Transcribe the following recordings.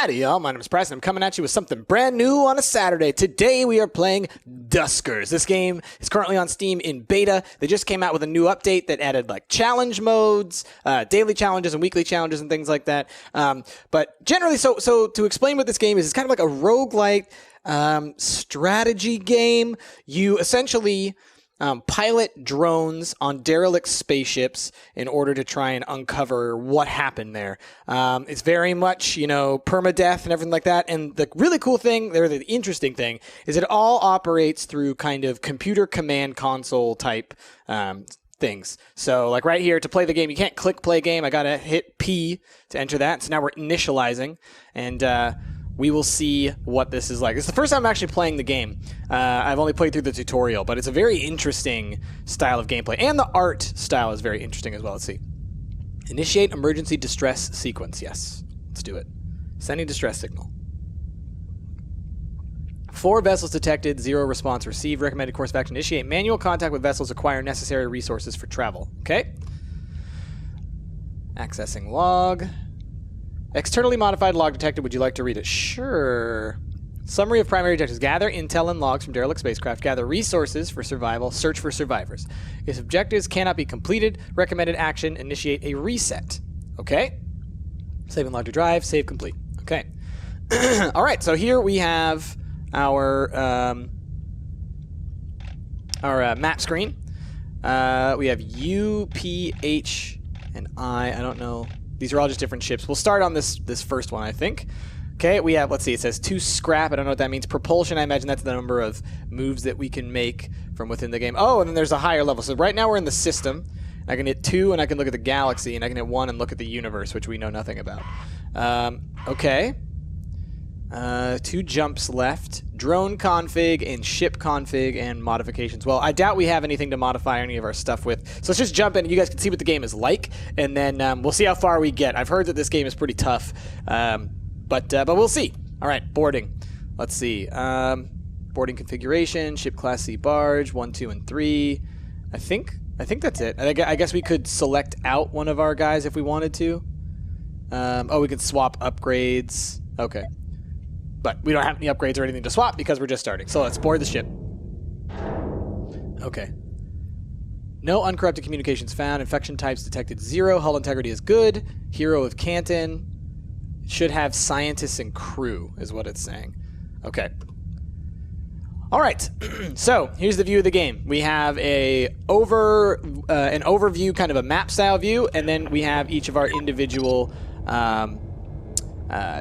Howdy, y'all. My name is Preston. I'm coming at you with something brand new on a Saturday. Today, we are playing Duskers. This game is currently on Steam in beta. They just came out with a new update that added like challenge modes, daily challenges and weekly challenges and things like that. But generally, so to explain what this game is, it's kind of like a roguelite strategy game. You essentially pilot drones on derelict spaceships in order to try and uncover what happened there. It's very much, perma-death and everything like that. And the really cool thing, or the interesting thing, is it all operates through kind of computer command console type things. So like right here, to play the game, you can't click play game. I got to hit P to enter that. So now we're initializing, and we will see what this is like. It's the first time I'm actually playing the game. I've only played through the tutorial, but it's a very interesting style of gameplay. And the art style is very interesting as well. Let's see. Initiate emergency distress sequence. Yes, let's do it. Sending distress signal. 4 vessels detected, 0 response received. Recommended course of action. Initiate manual contact with vessels. Acquire necessary resources for travel. Okay. Accessing log. Externally modified log detected. Would you like to read it? Sure. Summary of primary objectives. Gather intel and logs from derelict spacecraft. Gather resources for survival. Search for survivors. If objectives cannot be completed, recommended action, initiate a reset. Okay. Save and log to drive. Save complete. Okay. All right. So here we have our map screen. We have U, P, H, and I. I don't know. These are all just different ships. We'll start on this first one, I think. Okay, we have, let's see, it says 2 scrap. I don't know what that means. Propulsion, I imagine that's the number of moves that we can make from within the game. Oh, and then there's a higher level. So right now we're in the system. I can hit 2 and I can look at the galaxy, and I can hit 1 and look at the universe, which we know nothing about. Okay. 2 jumps left. Drone config and ship config and modifications. Well, I doubt we have anything to modify any of our stuff with. So let's just jump in. You guys can see what the game is like, and then we'll see how far we get. I've heard that this game is pretty tough, but we'll see. All right, boarding. Let's see. Boarding configuration, ship class C barge, 1, 2, and 3. I think that's it. I guess we could select out one of our guys if we wanted to. Oh, we could swap upgrades. Okay. But we don't have any upgrades or anything to swap because we're just starting. So let's board the ship. Okay. No uncorrupted communications found. Infection types detected 0. Hull integrity is good. Hero of Canton. Should have scientists and crew is what it's saying. Okay. All right. So here's the view of the game. We have an overview, kind of a map style view, and then we have each of our individual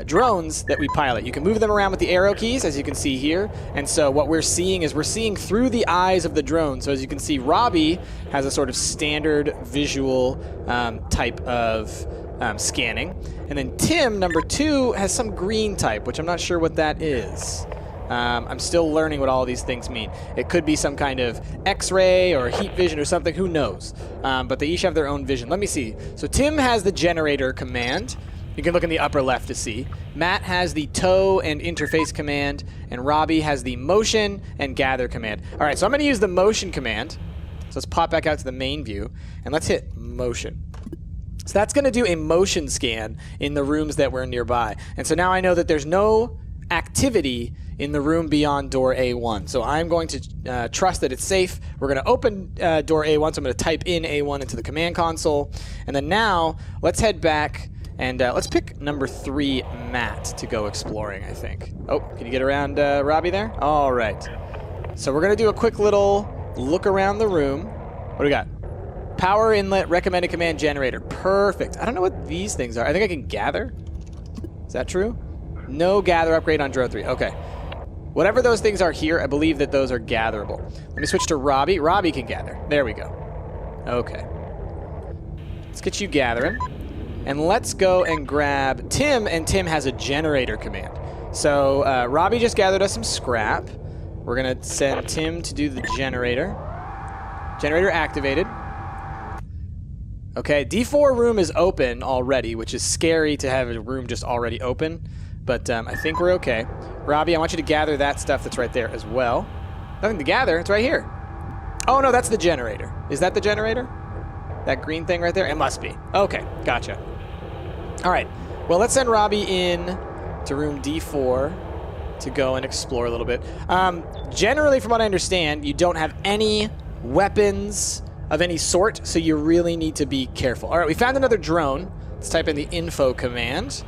drones that we pilot. You can move them around with the arrow keys, as you can see here. And so what we're seeing is we're seeing through the eyes of the drone. So as you can see, Robbie has a sort of standard visual type of scanning. And then Tim, number 2, has some green type, which I'm not sure what that is. I'm still learning what all of these things mean. It could be some kind of X-ray or heat vision or something. Who knows? But they each have their own vision. Let me see. So Tim has the generator command. You can look in the upper left to see. Matt has the tow and interface command, and Robbie has the motion and gather command. All right, so I'm going to use the motion command. So let's pop back out to the main view, and let's hit motion. So that's going to do a motion scan in the rooms that were nearby. And so now I know that there's no activity in the room beyond door A1. So I'm going to trust that it's safe. We're going to open door A1, so I'm going to type in A1 into the command console. And then now, let's head back. And let's pick number 3, Matt, to go exploring, I think. Oh, can you get around Robbie there? All right. So we're going to do a quick little look around the room. What do we got? Power inlet, recommended command generator. Perfect. I don't know what these things are. I think I can gather. Is that true? No gather upgrade on drone 3. Okay. Whatever those things are here, I believe that those are gatherable. Let me switch to Robbie. Robbie can gather. There we go. Okay. Let's get you gathering. And let's go and grab Tim, and Tim has a generator command. So Robbie just gathered us some scrap. We're going to send Tim to do the generator. Generator activated. Okay, D4 room is open already, which is scary to have a room just already open. But I think we're okay. Robbie, I want you to gather that stuff that's right there as well. Nothing to gather. It's right here. Oh, no, that's the generator. Is that the generator? That green thing right there? It must be. Okay, gotcha. All right. Well, let's send Robbie in to room D4 to go and explore a little bit. Generally, from what I understand, you don't have any weapons of any sort, so you really need to be careful. All right, we found another drone. Let's type in the info command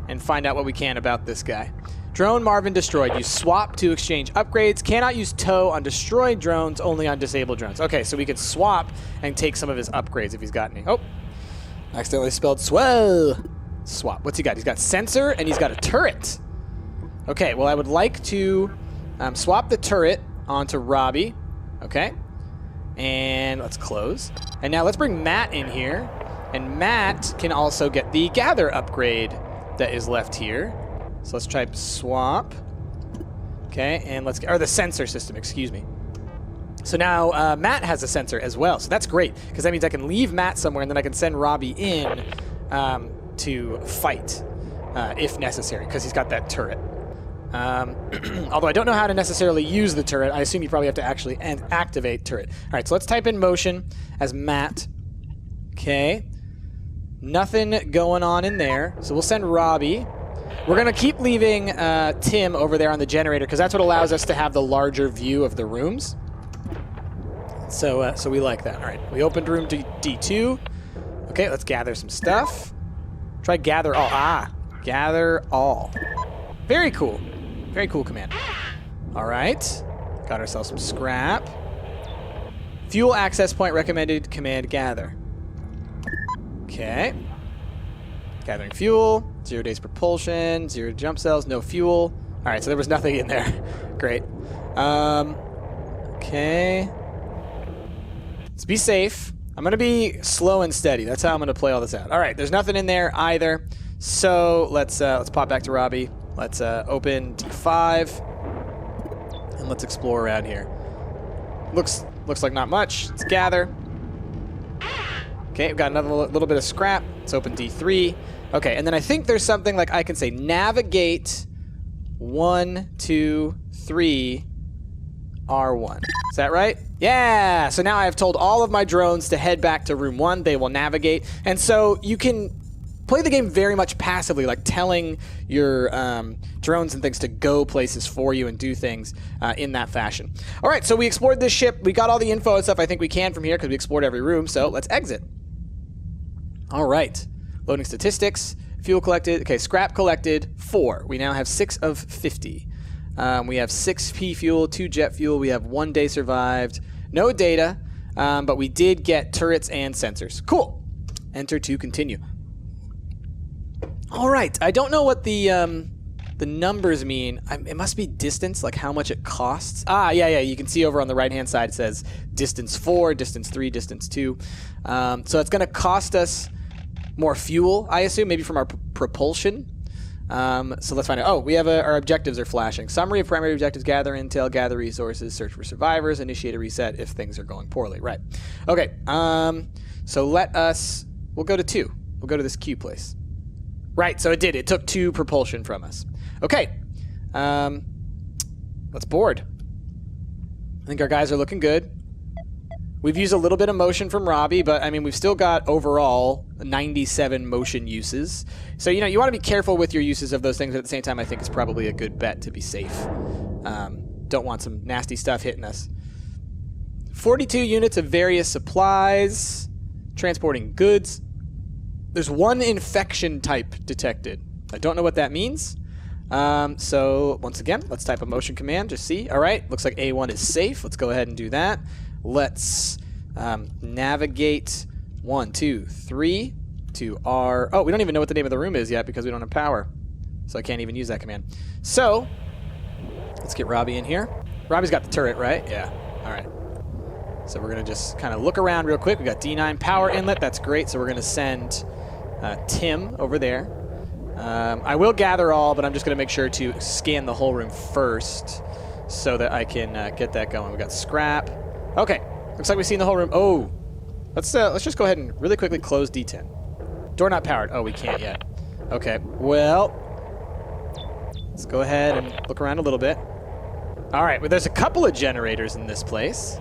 and find out what we can about this guy. Drone Marvin destroyed. Use swap to exchange upgrades. Cannot use tow on destroyed drones, only on disabled drones. Okay, so we can swap and take some of his upgrades if he's got any. Oh, accidentally spelled swell. Swap. What's he got? He's got sensor and he's got a turret. Okay, well, I would like to swap the turret onto Robbie. Okay. And let's close. And now let's bring Matt in here. And Matt can also get the gather upgrade that is left here. So let's type swap. Okay, and let's get, or the sensor system, excuse me. So now Matt has a sensor as well. So that's great, because that means I can leave Matt somewhere and then I can send Robbie in to fight if necessary, because he's got that turret. Although I don't know how to necessarily use the turret. I assume you probably have to actually activate turret. All right, so let's type in motion as Matt. Okay. Nothing going on in there. So we'll send Robbie. We're going to keep leaving Tim over there on the generator because that's what allows us to have the larger view of the rooms. So we like that. All right, we opened room D2. Okay, let's gather some stuff. Try gather all. Gather all. Very cool. Very cool command. All right, got ourselves some scrap. Fuel access point recommended command gather. Okay. Gathering fuel, 0 days propulsion, 0 jump cells, no fuel. All right, so there was nothing in there. Great. Okay. Let's be safe. I'm going to be slow and steady. That's how I'm going to play all this out. All right, there's nothing in there either. So let's pop back to Robbie. Let's open D5, and let's explore around here. Looks like not much. Let's gather. Okay, we've got another little bit of scrap. Let's open D3. Okay, and then I think there's something like I can say navigate 1, 2, 3, R1. Is that right? Yeah! So now I have told all of my drones to head back to room 1. They will navigate. And so you can play the game very much passively, like telling your drones and things to go places for you and do things in that fashion. All right, so we explored this ship. We got all the info and stuff I think we can from here because we explored every room. So let's exit. All right. Loading statistics. Fuel collected. Okay, scrap collected, 4. We now have 6 of 50. We have 6 P fuel, 2 jet fuel. We have 1 day survived. No data, but we did get turrets and sensors. Cool. Enter to continue. All right. I don't know what the numbers mean. It must be distance, like how much it costs. Yeah. You can see over on the right-hand side it says distance 4, distance 3, distance 2. So it's going to cost us more fuel, I assume, maybe from our propulsion. So let's find out. Oh, we have our objectives are flashing. Summary of primary objectives: gather intel, gather resources, search for survivors, initiate a reset if things are going poorly. Right. Okay. So we'll go to 2. We'll go to this Q place. Right, so it did. It took 2 propulsion from us. Okay. Let's board. I think our guys are looking good. We've used a little bit of motion from Robbie, but I mean, we've still got overall 97 motion uses. So, you want to be careful with your uses of those things, but at the same time, I think it's probably a good bet to be safe. Don't want some nasty stuff hitting us. 42 units of various supplies, transporting goods. There's 1 infection type detected. I don't know what that means. So once again, let's type a motion command to see. All right, looks like A1 is safe. Let's go ahead and do that. Let's navigate 1, 2, 3 to R. Oh, we don't even know what the name of the room is yet because we don't have power. So I can't even use that command. So let's get Robbie in here. Robbie's got the turret, right? Yeah. All right. So we're going to just kind of look around real quick. We got D9 power inlet. That's great. So we're going to send Tim over there. I will gather all, but I'm just going to make sure to scan the whole room first so that I can get that going. We got scrap. Okay, looks like we've seen the whole room. Oh, let's just go ahead and really quickly close D10. Door not powered. Oh, we can't yet. Okay, well, let's go ahead and look around a little bit. All right, well, there's a couple of generators in this place.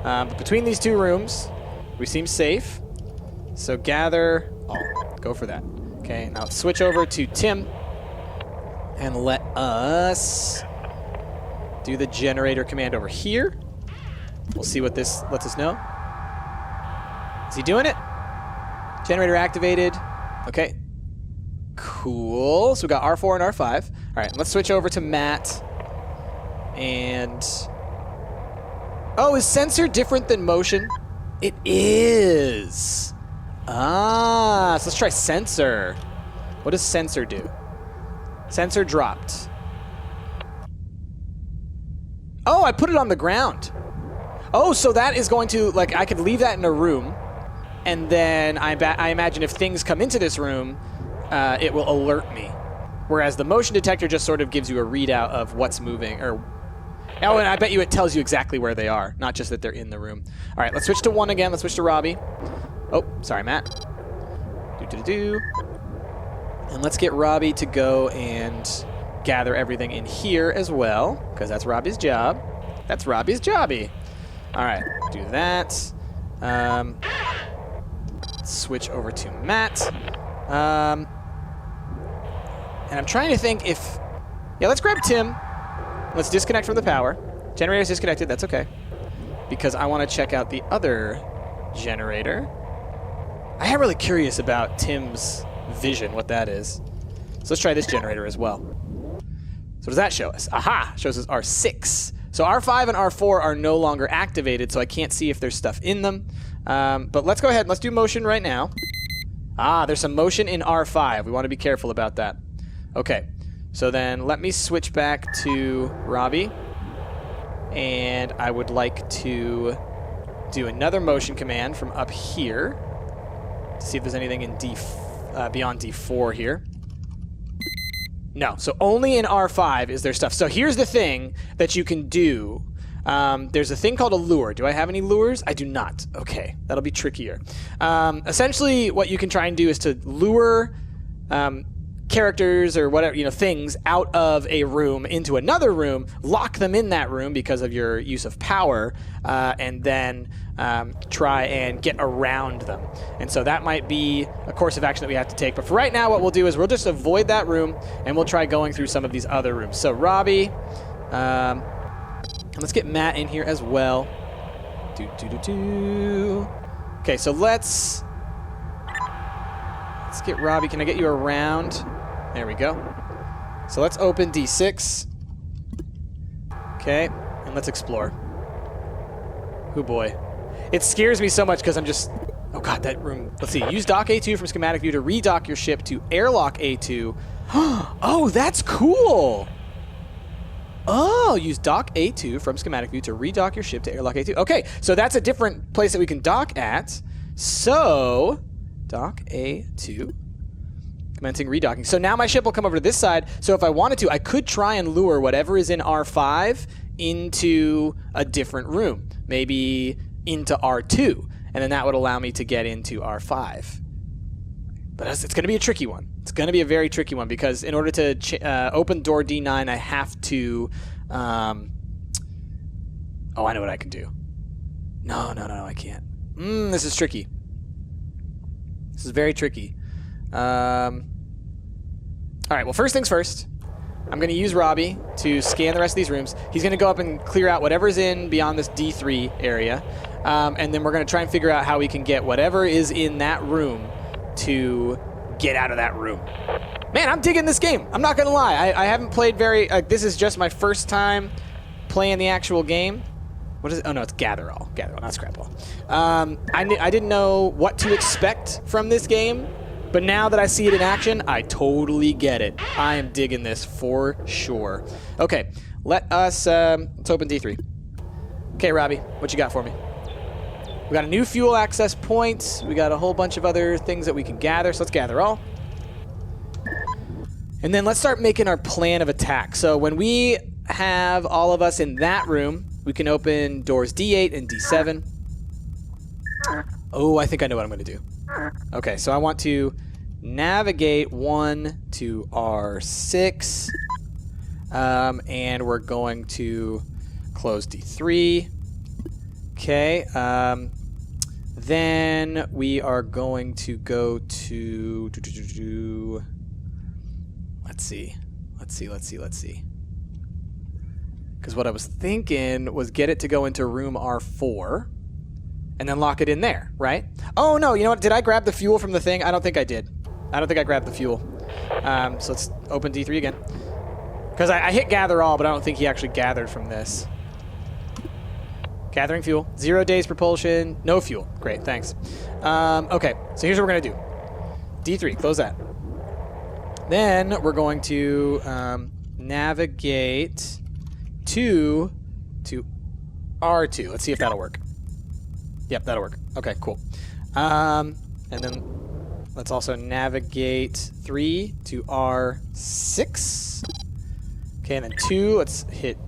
But between these 2 rooms, we seem safe. So gather all. Go for that. Okay, now let's switch over to Tim. And let us do the generator command over here. We'll see what this lets us know. Is he doing it? Generator activated. Okay. Cool. So we got R4 and R5. All right, let's switch over to Matt. And... oh, is sensor different than motion? It is. Ah, so let's try sensor. What does sensor do? Sensor dropped. Oh, I put it on the ground. Oh, so that is going to, like, I could leave that in a room, and then I imagine if things come into this room, it will alert me. Whereas the motion detector just sort of gives you a readout of what's moving, or... oh, and I bet you it tells you exactly where they are, not just that they're in the room. All right, let's switch to 1 again. Let's switch to Robbie. Oh, sorry, Matt. Do-do-do-do. And let's get Robbie to go and gather everything in here as well, because that's Robbie's job. That's Robbie's jobby. All right, do that. Switch over to Matt. And I'm trying to think if... yeah, let's grab Tim. Let's disconnect from the power. Generator's disconnected, that's okay. Because I want to check out the other generator. I am really curious about Tim's vision, what that is. So let's try this generator as well. So what does that show us? Aha! Shows us R6. So R5 and R4 are no longer activated, so I can't see if there's stuff in them. But let's go ahead and let's do motion right now. Ah, there's some motion in R5. We want to be careful about that. Okay. So then let me switch back to Robbie. And I would like to do another motion command from up here to see if there's anything in beyond D4 here. No, so only in R5 is there stuff. So here's the thing that you can do. There's a thing called a lure. Do I have any lures? I do not. Okay, that'll be trickier. Essentially, what you can try and do is to lure characters or whatever, you know, things out of a room into another room, lock them in that room because of your use of power, and then try and get around them. And so that might be a course of action that we have to take. But for right now, what we'll do is we'll just avoid that room, and we'll try going through some of these other rooms. So Robbie, and let's get Matt in here as well. Okay, so let's get Robbie. Can I get you around? There we go. So let's open D6. Okay, and let's explore. Oh boy. It scares me so much because I'm just... oh god, that room. Let's see. Use dock A2 from schematic view to redock your ship to airlock A2. Oh, that's cool! Oh, use dock A2 from schematic view to redock your ship to airlock A2. Okay, so that's a different place that we can dock at. So, dock A2. Commencing redocking. So now my ship will come over to this side. So if I wanted to, I could try and lure whatever is in R5 into a different room. Maybe into R2. And then that would allow me to get into R5. But it's going to be a tricky one. It's going to be a very tricky one because in order to open door D9, I have to... oh, I know what I can do. No, I can't. This is tricky. This is very tricky. All right, well, first things first. I'm going to use Robbie to scan the rest of these rooms. He's going to go up and clear out whatever's in beyond this D3 area. And then we're going to try and figure out how we can get whatever is in that room to get out of that room. Man, I'm digging this game. I'm not going to lie. I haven't played very... this is just my first time playing the actual game. What is it? Oh, no, it's Gather All. Gather All, not Scrap All. I didn't know what to expect from this game. But now that I see it in action, I totally get it. I am digging this for sure. Okay, let's open D3. Okay, Robbie, what you got for me? We got a new fuel access point. We got a whole bunch of other things that we can gather, so let's gather all. And then let's start making our plan of attack. So when we have all of us in that room, we can open doors D8 and D7. Oh, I think I know what I'm going to do. Okay, so I want to navigate 1 to R6, and we're going to close D3. Okay, then we are going to go to... let's see. Let's see. Because what I was thinking was get it to go into room R4 and then lock it in there, right? Oh, no, you know what? Did I grab the fuel from the thing? I don't think I did. I don't think I grabbed the fuel. So let's open D3 again. Because I hit gather all, but I don't think he actually gathered from this. Gathering fuel. 0 days propulsion. No fuel. Great, thanks. Okay, so here's what we're going to do. D3, close that. Then we're going to navigate to R2. Let's see if that'll work. Yep, that'll work. Okay, cool. And then let's also navigate 3 to R6. Okay, and then 2, let's hit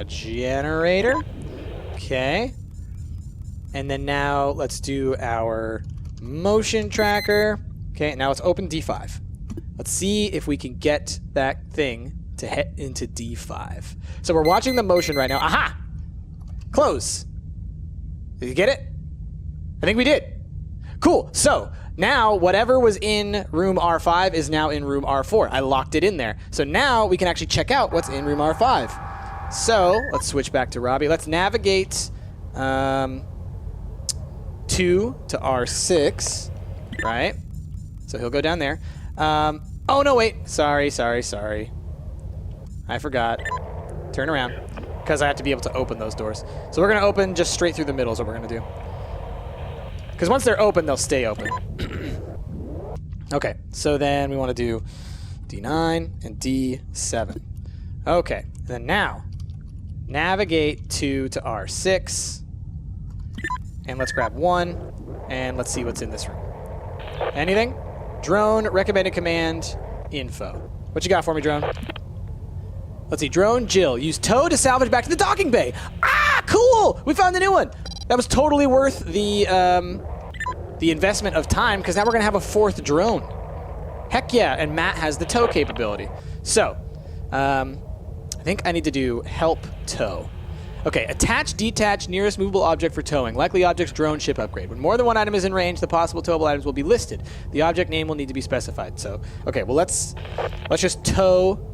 generator. Okay. And then now let's do our motion tracker. Okay, now let's open D5. Let's see if we can get that thing to head into D5. So we're watching the motion right now. Aha! Close. Did you get it? I think we did. Cool. So now whatever was in room R5 is now in room R4. I locked it in there. So now we can actually check out what's in room R5. So let's switch back to Robbie. Let's navigate 2 to R6, right? So he'll go down there. Oh, no, wait. Sorry. I forgot. Turn around. Because I have to be able to open those doors. So we're going to open just straight through the middle is what we're going to do. Because once they're open, they'll stay open. Okay, so then we want to do D9 and D7. Okay, and then now, navigate 2 to R6. And let's grab 1, and let's see what's in this room. Anything? Drone, recommended command, info. What you got for me, drone? Let's see, drone, Jill. Use tow to salvage back to the docking bay. Ah, cool! We found a new one. That was totally worth the investment of time, because now we're going to have a 4th drone. Heck yeah, and Matt has the tow capability. So, I think I need to do help tow. Okay, attach, detach, nearest movable object for towing. Likely objects, drone, ship upgrade. When more than one item is in range, the possible towable items will be listed. The object name will need to be specified. So, okay, well, let's just tow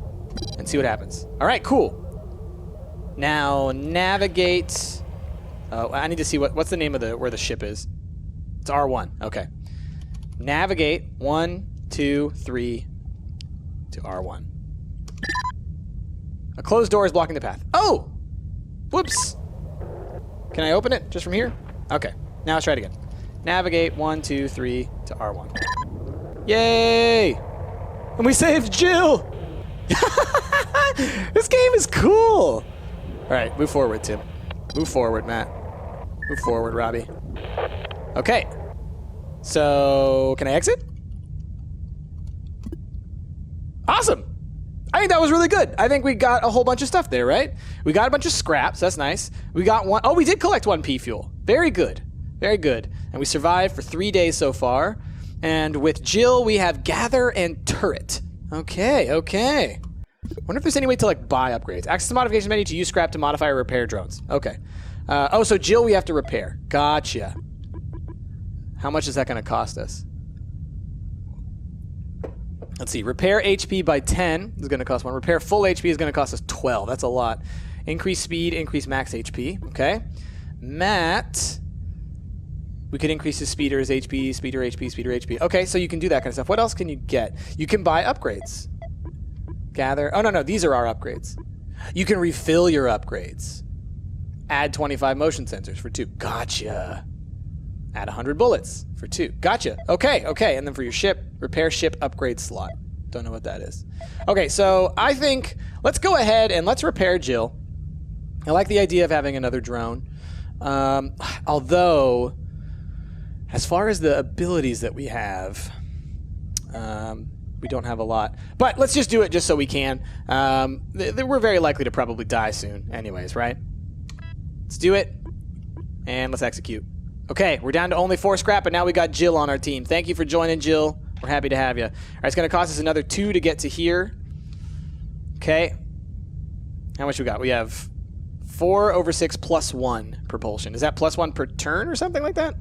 and see what happens. All right, cool. Now, navigate... I need to see what's the name of where the ship is. It's R1. Okay. Navigate 1, 2, 3 to R1. A closed door is blocking the path. Oh! Whoops. Can I open it just from here? Okay. Now let's try it again. Navigate 1, 2, 3 to R1. Yay! And we saved Jill! This game is cool! Alright, move forward, Tim. Move forward, Matt. Move forward, Robbie. Okay. So, can I exit? Awesome! I think that was really good. I think we got a whole bunch of stuff there, right? We got a bunch of scraps. That's nice. We got one... Oh, we did collect 1 P fuel. Very good. Very good. And we survived for 3 days so far. And with Jill, we have gather and turret. Okay, okay. Wonder if there's any way to, like, buy upgrades. Access the modification menu to use scrap to modify or repair drones. Okay. Oh, so Jill we have to repair. Gotcha. How much is that going to cost us? Let's see. Repair HP by 10 is going to cost 1. Repair full HP is going to cost us 12. That's a lot. Increase speed, increase max HP. Okay. Matt, we could increase his speeder's HP, speeder HP. Okay, so you can do that kind of stuff. What else can you get? You can buy upgrades. Gather. Oh, no. These are our upgrades. You can refill your upgrades. Add 25 motion sensors for 2. Gotcha. Add 100 bullets for 2. Gotcha. Okay. And then for your ship, repair ship upgrade slot. Don't know what that is. Okay, so I think let's go ahead and let's repair Jill. I like the idea of having another drone. Although, as far as the abilities that we have, we don't have a lot. But let's just do it just so we can. We're very likely to probably die soon anyways, right? Let's do it. And let's execute. Okay, we're down to only 4 scrap, but now we got Jill on our team. Thank you for joining, Jill. We're happy to have you. All right, it's going to cost us another 2 to get to here. Okay. How much we got? We have 4 over 6 plus 1 propulsion. Is that plus 1 per turn or something like that?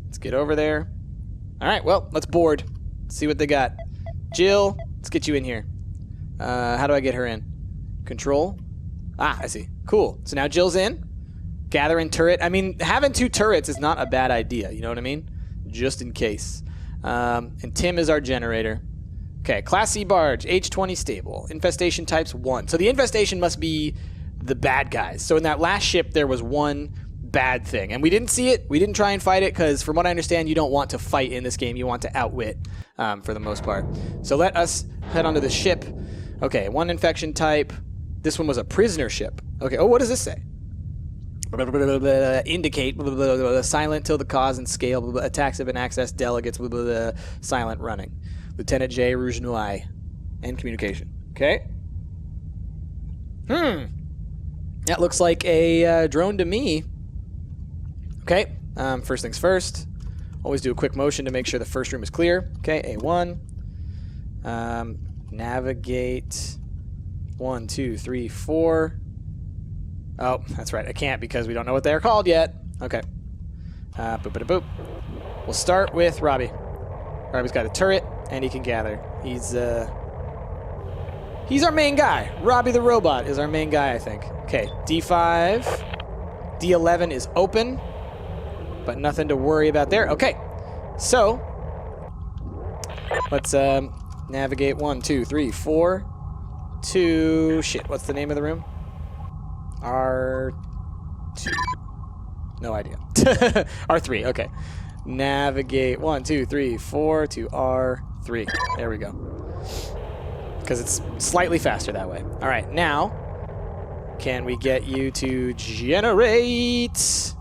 Let's get over there. All right, well, let's board. Let's see what they got. Jill, let's get you in here. How do I get her in? Control? Ah, I see. Cool. So now Jill's in. Gather in turret. I mean, having 2 turrets is not a bad idea. You know what I mean? Just in case. And Tim is our generator. Okay, Class C barge, H20 stable. Infestation types 1. So the infestation must be the bad guys. So in that last ship, there was one bad thing. And we didn't see it. We didn't try and fight it because from what I understand, you don't want to fight in this game. You want to outwit for the most part. So let us head onto the ship. Okay, 1 infection type. This one was a prisoner ship. Okay, oh, what does this say? Indicate, silent till the cause and scale, attacks have been accessed, delegates, silent running. Lieutenant J, rouge-lite, and communication. Okay. That looks like a drone to me. Okay, first things first. Always do a quick motion to make sure the first room is clear. Okay, A1. Navigate 1, 2, 3, 4. Oh, that's right. I can't because we don't know what they're called yet. Okay. Boop. We'll start with Robbie. Robbie's got a turret, and he can gather. He's our main guy. Robbie the robot is our main guy, I think. Okay, D5. D11 is open, but nothing to worry about there. Okay, so let's navigate 1, 2, 3, 4 to... Shit, what's the name of the room? R2. No idea. R3, okay. Navigate 1, 2, 3, 4 to R3. There we go. Because it's slightly faster that way. All right, now, can we get you to generate?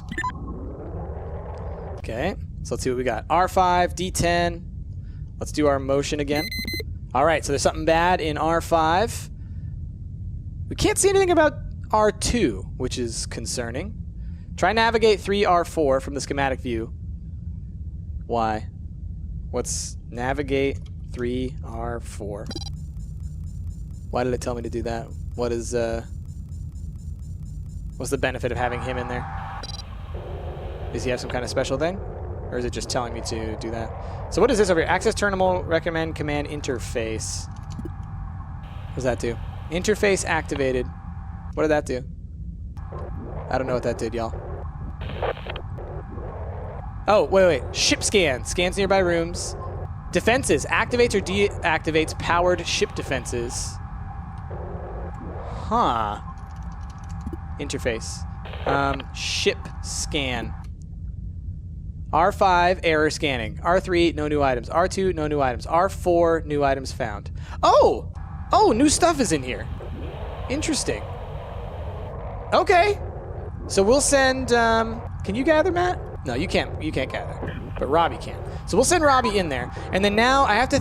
Okay, so let's see what we got. R5, D10. Let's do our motion again. All right, so there's something bad in R5. We can't see anything about R2, which is concerning. Try navigate 3R4 from the schematic view. Why? What's navigate 3R4? Why did it tell me to do that? What is what's the benefit of having him in there? Does he have some kind of special thing? Or is it just telling me to do that? So what is this over here? Access terminal, recommend command interface. What does that do? Interface activated. What did that do? I don't know what that did, y'all. Oh, wait. Ship scan. Scans nearby rooms. Defenses. Activates or deactivates powered ship defenses. Huh. Interface. Ship scan. R5, error scanning. R3, no new items. R2, no new items. R4, new items found. Oh! Oh, new stuff is in here. Interesting. Okay. So we'll send, can you gather, Matt? No, you can't gather, but Robbie can. So we'll send Robbie in there. And then now I have to,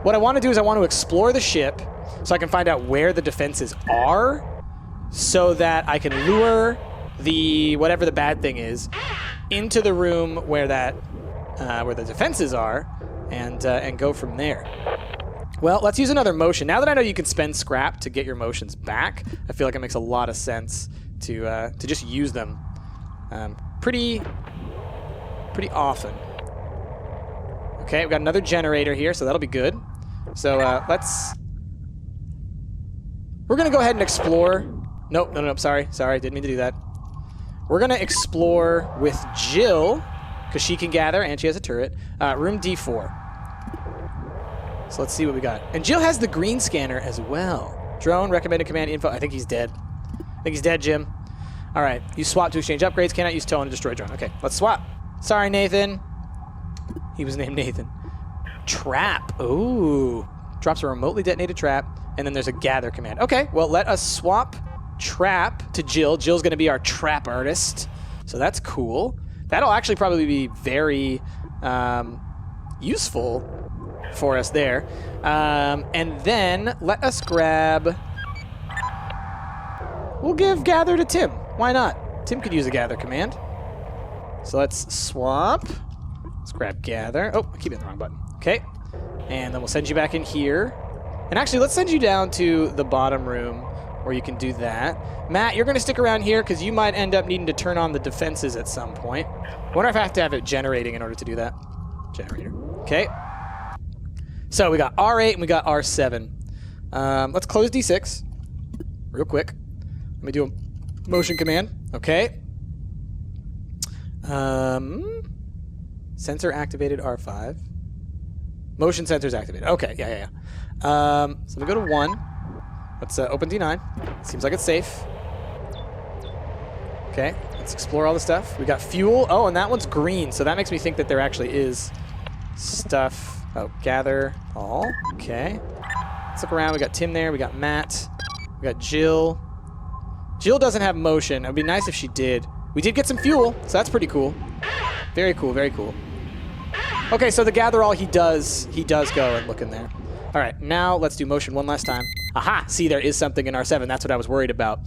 what I want to do is I want to explore the ship so I can find out where the defenses are so that I can lure the, whatever the bad thing is, into the room where that, where the defenses are and go from there. Well, let's use another motion. Now that I know you can spend scrap to get your motions back, I feel like it makes a lot of sense to just use them pretty often. Okay, we've got another generator here, so that'll be good. So we're gonna go ahead and explore. Nope, no, sorry, didn't mean to do that. We're gonna explore with Jill, because she can gather and she has a turret. Room D4. So let's see what we got. And Jill has the green scanner as well. Drone, recommended command info. I think he's dead. I think he's dead, Jim. All right, use swap to exchange upgrades. Cannot use tow and destroy drone. Okay, let's swap. Sorry, Nathan. He was named Nathan. Trap. Ooh. Drops a remotely detonated trap, and then there's a gather command. Okay, well, let us swap trap to Jill. Jill's going to be our trap artist, so that's cool. That'll actually probably be very useful for us there. And then let us grab... We'll give gather to Tim. Why not? Tim could use a gather command. So let's swap. Let's grab gather. Oh, I keep hitting the wrong button. Okay. And then we'll send you back in here. And actually, let's send you down to the bottom room where you can do that. Matt, you're going to stick around here because you might end up needing to turn on the defenses at some point. I wonder if I have to have it generating in order to do that. Generator. Okay. So we got R8 and we got R7. Let's close D6 real quick. Let me do a motion command. Okay. Sensor activated R5. Motion sensors activated. Okay, yeah. So we go to 1. Let's open D9. Seems like it's safe. Okay, let's explore all the stuff. We got fuel. Oh, and that one's green, so that makes me think that there actually is stuff. Oh, gather all. Okay. Let's look around. We got Tim there. We got Matt. We got Jill. Jill doesn't have motion. It would be nice if she did. We did get some fuel, so that's pretty cool. Very cool, very cool. Okay, so the gather all, he does go and look in there. All right, now let's do motion one last time. Aha, see, there is something in R7. That's what I was worried about.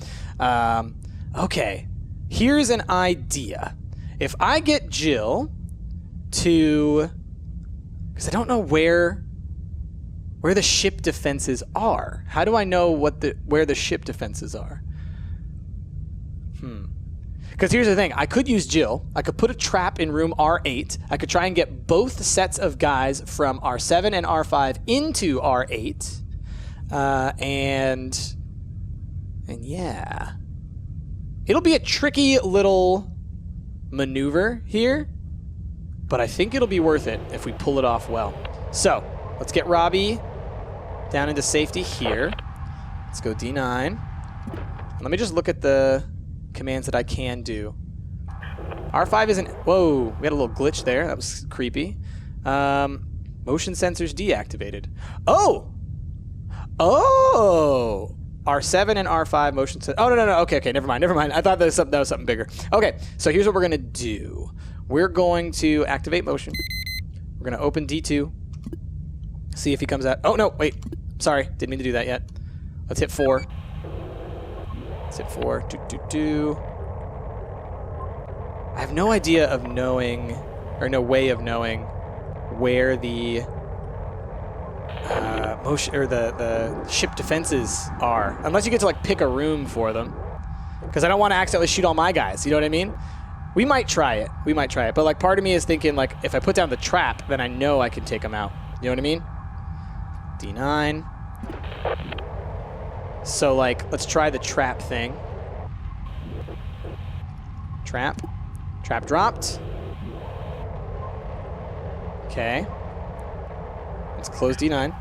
Okay, here's an idea. If I get Jill to... Because I don't know where the ship defenses are. How do I know where the ship defenses are? Because here's the thing. I could use Jill. I could put a trap in room R8. I could try and get both sets of guys from R7 and R5 into R8. And yeah. It'll be a tricky little maneuver here, but I think it'll be worth it if we pull it off well. So, let's get Robbie down into safety here. Let's go D9. Let me just look at the commands that I can do. R5 isn't... Whoa, we had a little glitch there. That was creepy. Motion sensors deactivated. Oh! R7 and R5 motion sensors... Oh, no. Okay, never mind. I thought that was something bigger. Okay, so here's what we're going to do. We're going to activate motion. We're going to open D2. See if he comes out. Oh, no, wait. Sorry, didn't mean to do that yet. Let's hit 4. Let's hit 4. I have no idea of knowing, or no way of knowing, where the motion or the ship defenses are, unless you get to like pick a room for them. Because I don't want to accidentally shoot all my guys. You know what I mean? We might try it. But like part of me is thinking like if I put down the trap, then I know I can take them out. You know what I mean? D9. So, like, let's try the trap thing. Trap. Trap dropped. Okay. Let's close D9.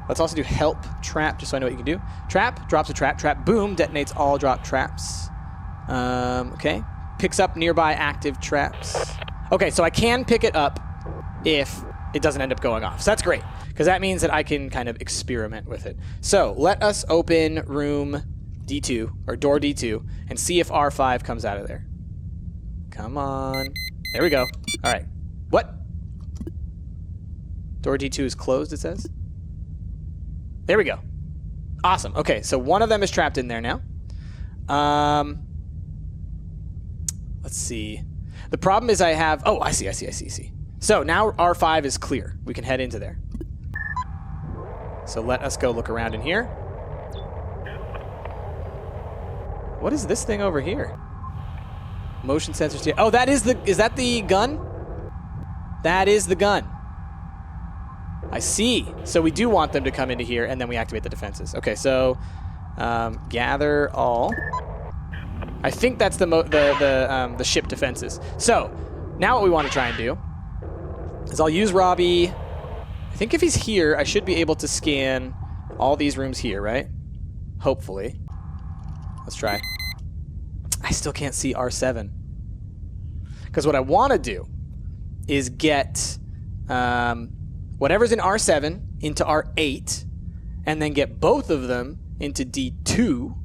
Let's also do help trap, just so I know what you can do. Trap, drops a trap. Trap, boom, detonates all drop traps. Okay. Picks up nearby active traps. Okay, so I can pick it up if it doesn't end up going off. So that's great, because that means that I can kind of experiment with it. So let us open room D2, or door D2, and see if R5 comes out of there. Come on. There we go. All right. What? Door D2 is closed, it says. There we go. Awesome. Okay, so one of them is trapped in there now. Let's see. The problem is I have... Oh, I see. So now R5 is clear. We can head into there. So let us go look around in here. What is this thing over here? Motion sensors. Oh, that is the... Is that the gun? That is the gun. I see. So we do want them to come into here, and then we activate the defenses. Okay, so gather all. I think that's the ship defenses. So now what we want to try and do is I'll use Robbie. I think if he's here, I should be able to scan all these rooms here, right? Hopefully. Let's try. I still can't see R7. Because what I want to do is get whatever's in R7 into R8, and then get both of them into D2,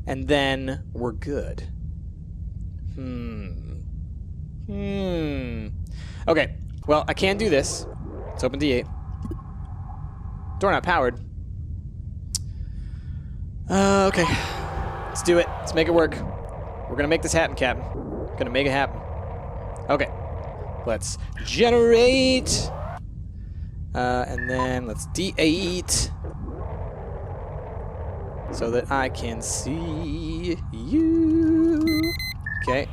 and then we're good. Okay, well, I can do this. Let's open D8. Door not powered. Okay. Let's do it. Let's make it work. We're going to make this happen, Captain. Going to make it happen. Okay. Let's generate. And then let's D8. So that I can see you. Okay.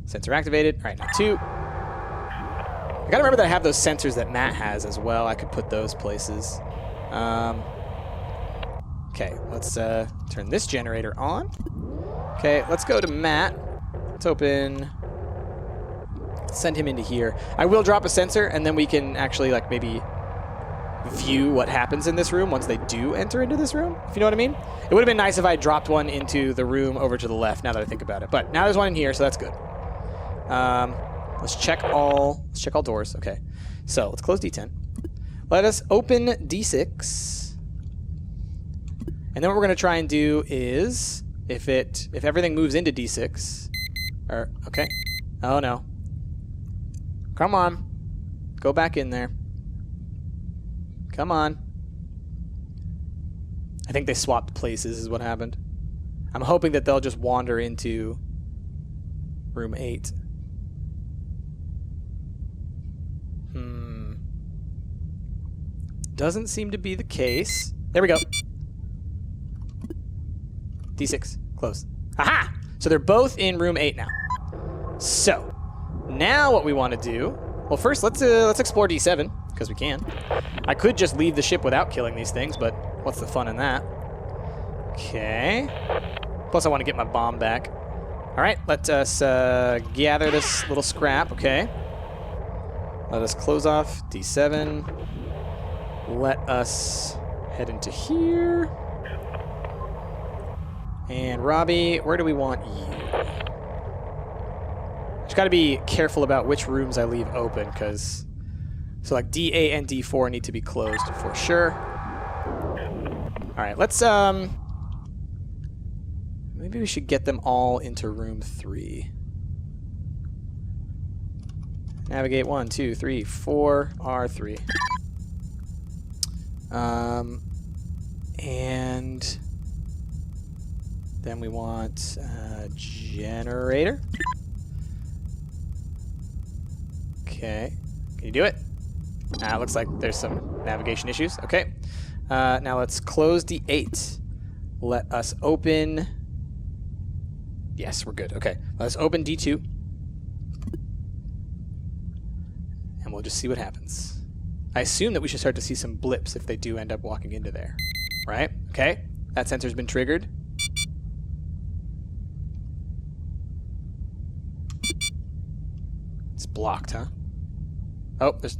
Sensor activated. All right, now 2. I gotta remember that I have those sensors that Matt has as well. I could put those places. Okay, let's turn this generator on. Okay, let's go to Matt. Let's open... Send him into here. I will drop a sensor, and then we can actually, like, maybe view what happens in this room once they do enter into this room, if you know what I mean. It would have been nice if I dropped one into the room over to the left, now that I think about it. But now there's one in here, so that's good. Let's check all doors. Okay, so let's close D10. Let us open D6. And then what we're going to try and do is, if everything moves into D6, okay. Oh no. Come on. Go back in there. Come on. I think they swapped places is what happened. I'm hoping that they'll just wander into room 8. Doesn't seem to be the case. There we go. D6. Closed. Aha! So they're both in room 8 now. So, now what we want to do... Well, first, let's explore D7, because we can. I could just leave the ship without killing these things, but what's the fun in that? Okay. Plus, I want to get my bomb back. All right, let us gather this little scrap, okay. Let us close off D7. Let us head into here. And Robbie, where do we want you? Just got to be careful about which rooms I leave open, because... So, like, D8 and D4 need to be closed for sure. Alright, let's, maybe we should get them all into room 3. Navigate 1, 2, 3, 4, R3. And then we want generator. Okay, can you do it? It looks like there's some navigation issues. Okay, now let's close D8. Let us open. Yes, we're good. Okay, let's open D2. And we'll just see what happens. I assume that we should start to see some blips if they do end up walking into there. Right? Okay. That sensor's been triggered. It's blocked, huh? Oh, there's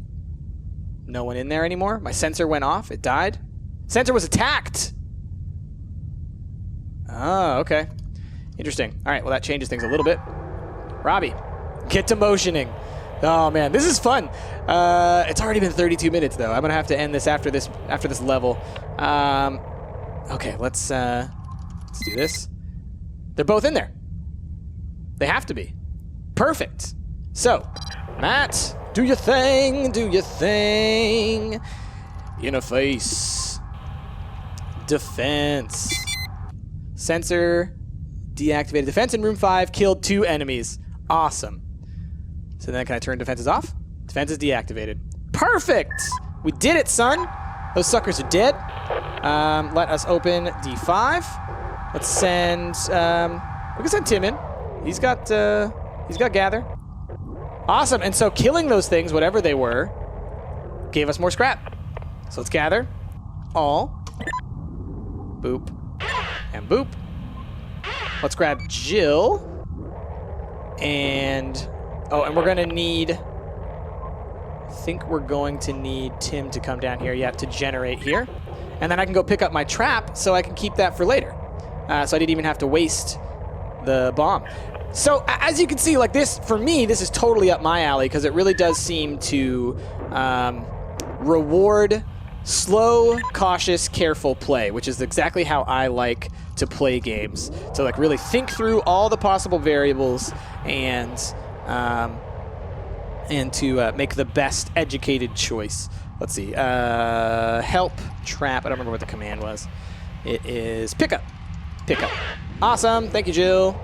no one in there anymore. My sensor went off. It died. Sensor was attacked! Oh, okay. Interesting. All right, well, that changes things a little bit. Robbie, get to motioning. Oh man, this is fun. It's already been 32 minutes though. I'm gonna have to end this after this level. Okay, let's do this. They're both in there. They have to be. Perfect. So, Matt, do your thing. Do your thing. Interface. Defense. Sensor deactivated. Defense in room 5 killed 2 enemies. Awesome. So then can I turn defenses off? Defense is deactivated. Perfect! We did it, son! Those suckers are dead. Let us open D5. Let's send, we can send Tim in. He's got gather. Awesome, and so killing those things, whatever they were, gave us more scrap. So let's gather. All. Boop. And boop. Let's grab Jill. And... Oh, and we're going to need... I think we're going to need Tim to come down here, to generate here. And then I can go pick up my trap so I can keep that for later. So I didn't even have to waste the bomb. So as you can see, like this, for me, this is totally up my alley because it really does seem to reward slow, cautious, careful play, which is exactly how I like to play games. To like really think through all the possible variables and to make the best educated choice. Let's see. Help, trap. I don't remember what the command was. It is pickup. Pickup. Awesome. Thank you, Jill.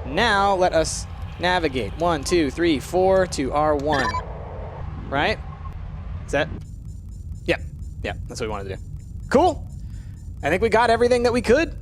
Now let us navigate. 1, 2, 3, 4 to R1. Right? Is that? Yeah. Yeah, that's what we wanted to do. Cool. I think we got everything that we could.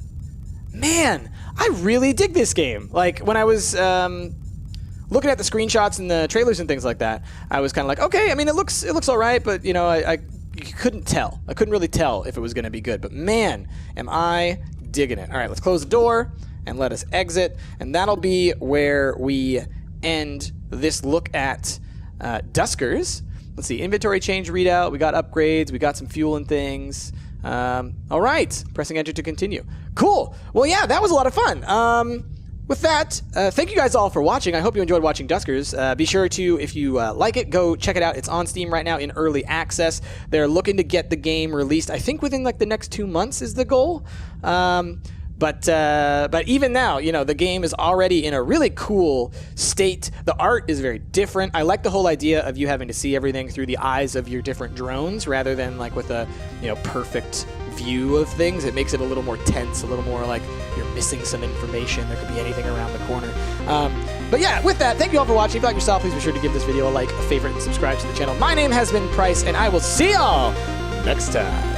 Man, I really dig this game. Like, when I was looking at the screenshots and the trailers and things like that, I was kind of like, okay, I mean, it looks all right, but, you know, you you couldn't tell. I couldn't really tell if it was going to be good, but man, am I digging it. All right, let's close the door and let us exit, and that'll be where we end this look at Duskers. Let's see, inventory change readout. We got upgrades. We got some fuel and things. All right, pressing enter to continue. Cool. Well, yeah, that was a lot of fun. With that, thank you guys all for watching. I hope you enjoyed watching Duskers. Be sure to, if you like it, go check it out. It's on Steam right now in early access. They're looking to get the game released, I think within like the next 2 months is the goal. But even now, you know, the game is already in a really cool state. The art is very different. I like the whole idea of you having to see everything through the eyes of your different drones rather than like with a, you know, perfect view of things. It makes it a little more tense, a little more like you're missing some information. There could be anything around the corner. But yeah, with that, thank you all for watching. If you like yourself, please be sure to give this video a like, a favorite, and subscribe to the channel. My name has been Price, and I will see y'all next time.